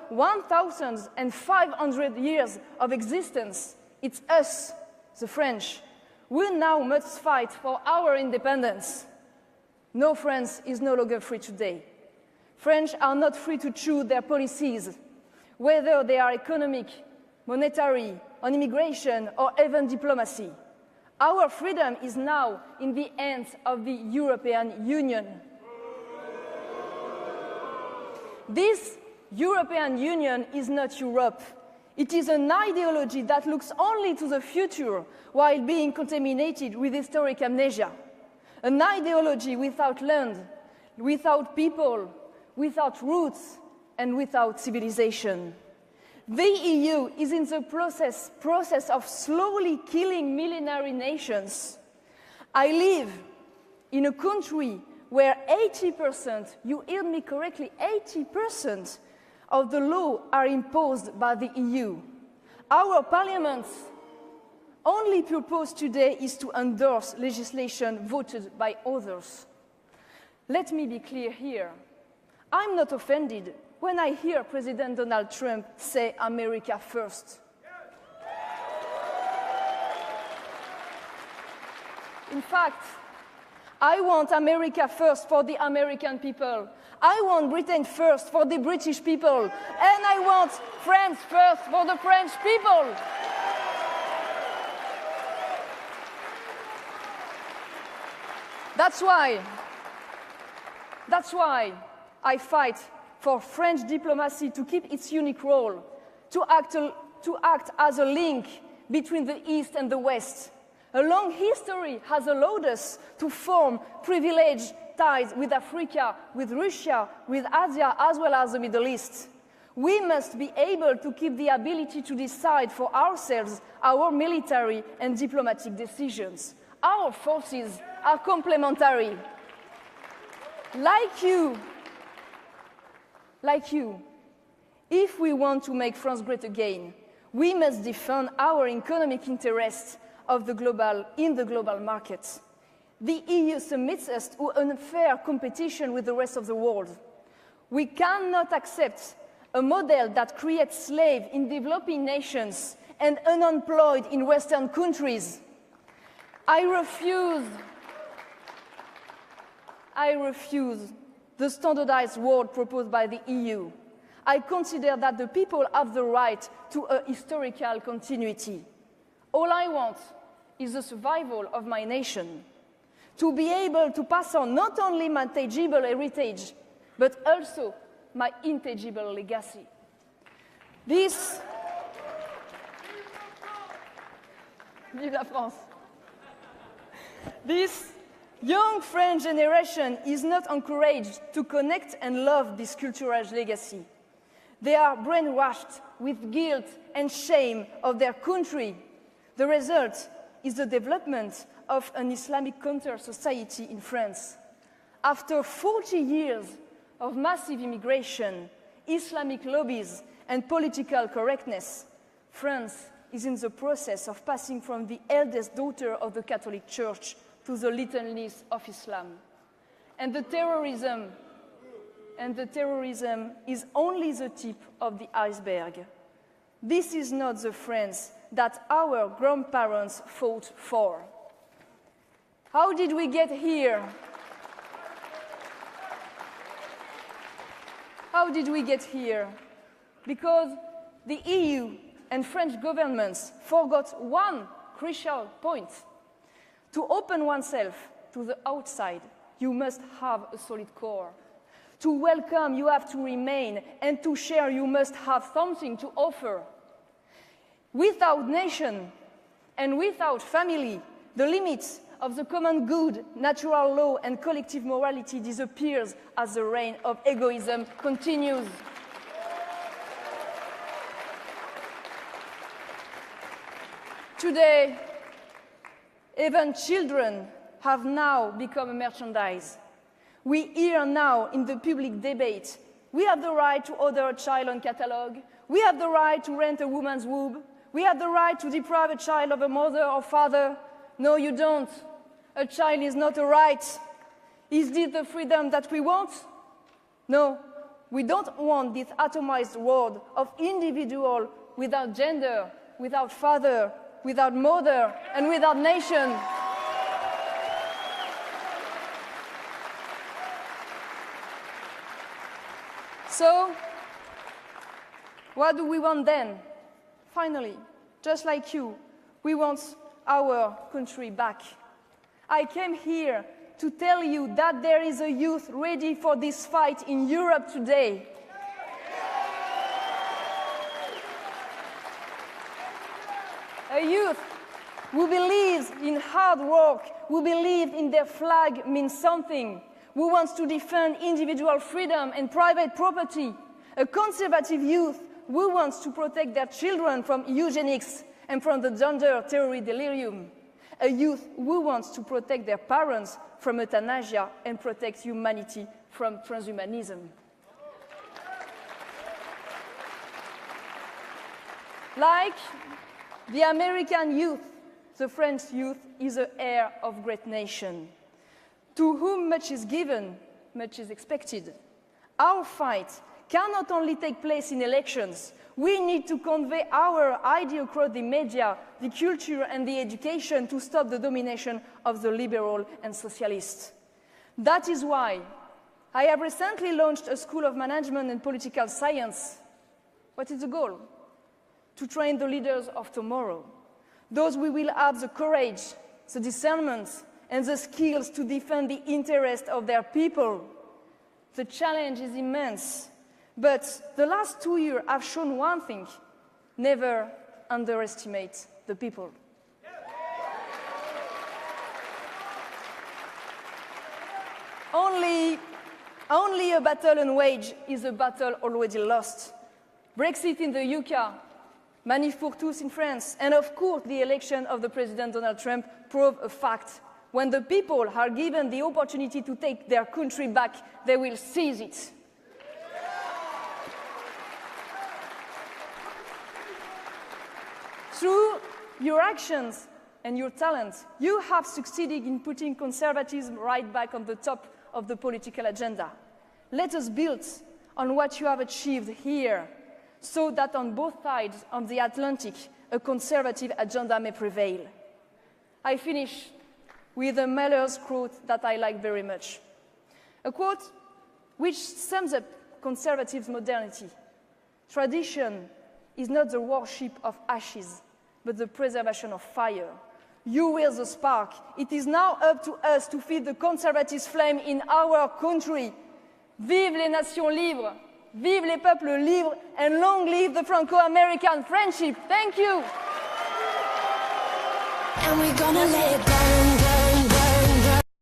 1,500 years of existence, it's us, the French, who now must fight for our independence. No, France is no longer free today. French are not free to choose their policies, whether they are economic, monetary, on immigration, or even diplomacy. Our freedom is now in the hands of the European Union. This European Union is not Europe. It is an ideology that looks only to the future while being contaminated with historic amnesia. An ideology without land, without people, without roots, and without civilization. The EU is in the process of slowly killing millenary nations. I live in a country where 80%, you heard me correctly, 80% of the law are imposed by the EU. Our parliament's only purpose today is to endorse legislation voted by others. Let me be clear here. I'm not offended when I hear President Donald Trump say America first. In fact, I want America first for the American people. I want Britain first for the British people. And I want France first for the French people. That's why I fight for French diplomacy to keep its unique role, to act as a link between the East and the West. A long history has allowed us to form privileged ties with Africa, with Russia, with Asia, as well as the Middle East. We must be able to keep the ability to decide for ourselves our military and diplomatic decisions. Our forces are complementary. Like you, if we want to make France great again, we must defend our economic interests in the global market. The EU submits us to unfair competition with the rest of the world. We cannot accept a model that creates slaves in developing nations and unemployed in Western countries. I refuse the standardized world proposed by the EU. I consider that the people have the right to a historical continuity. All I want is the survival of my nation, to be able to pass on not only my tangible heritage, but also my intangible legacy. Vive la France! This young French generation is not encouraged to connect and love this cultural legacy. They are brainwashed with guilt and shame of their country. The result is the development of an Islamic counter-society in France. After 40 years of massive immigration, Islamic lobbies, and political correctness, France is in the process of passing from the eldest daughter of the Catholic Church to the little niece of Islam. And the terrorism is only the tip of the iceberg. This is not the France that our grandparents fought for. How did we get here? How did we get here? Because the EU and French governments forgot one crucial point. To open oneself to the outside, you must have a solid core. To welcome, you have to remain, and to share, you must have something to offer. Without nation and without family, the limits of the common good, natural law, and collective morality disappears as the reign of egoism continues. Today, even children have now become a merchandise. We hear now in the public debate, we have the right to order a child on catalog, we have the right to rent a woman's womb, we have the right to deprive a child of a mother or father. No, you don't. A child is not a right. Is this the freedom that we want? No. We don't want this atomized world of individual without gender, without father, without mother, and without nation. So, what do we want then? Finally, just like you, we want our country back. I came here to tell you that there is a youth ready for this fight in Europe today. A youth who believes in hard work, who believes in their flag means something, who wants to defend individual freedom and private property. A conservative youth who wants to protect their children from eugenics and from the gender theory delirium. A youth who wants to protect their parents from euthanasia and protect humanity from transhumanism. Like the American youth, the French youth is the heir of great nation. To whom much is given, much is expected. Our fight cannot only take place in elections. We need to convey our idea across the media, the culture, and the education to stop the domination of the liberal and socialists. That is why I have recently launched a School of Management and Political Science. What is the goal? To train the leaders of tomorrow. Those who will have the courage, the discernment, and the skills to defend the interests of their people. The challenge is immense. But the last 2 years have shown one thing: never underestimate the people. Only a battle unwaged is a battle already lost. Brexit in the UK, Manif pour tous in France, and of course the election of the President Donald Trump prove a fact. When the people are given the opportunity to take their country back, they will seize it. Through your actions and your talent, you have succeeded in putting conservatism right back on the top of the political agenda. Let us build on what you have achieved here, so that on both sides of the Atlantic, a conservative agenda may prevail. I finish with a Mahler's quote that I like very much. A quote which sums up conservative modernity. Tradition is not the worship of ashes, but the preservation of fire. You were the spark. It is now up to us to feed the conservative flame in our country. Vive les nations libres, vive les peuples libres, and long live the Franco-American friendship. Thank you. And we're gonna let it burn, burn.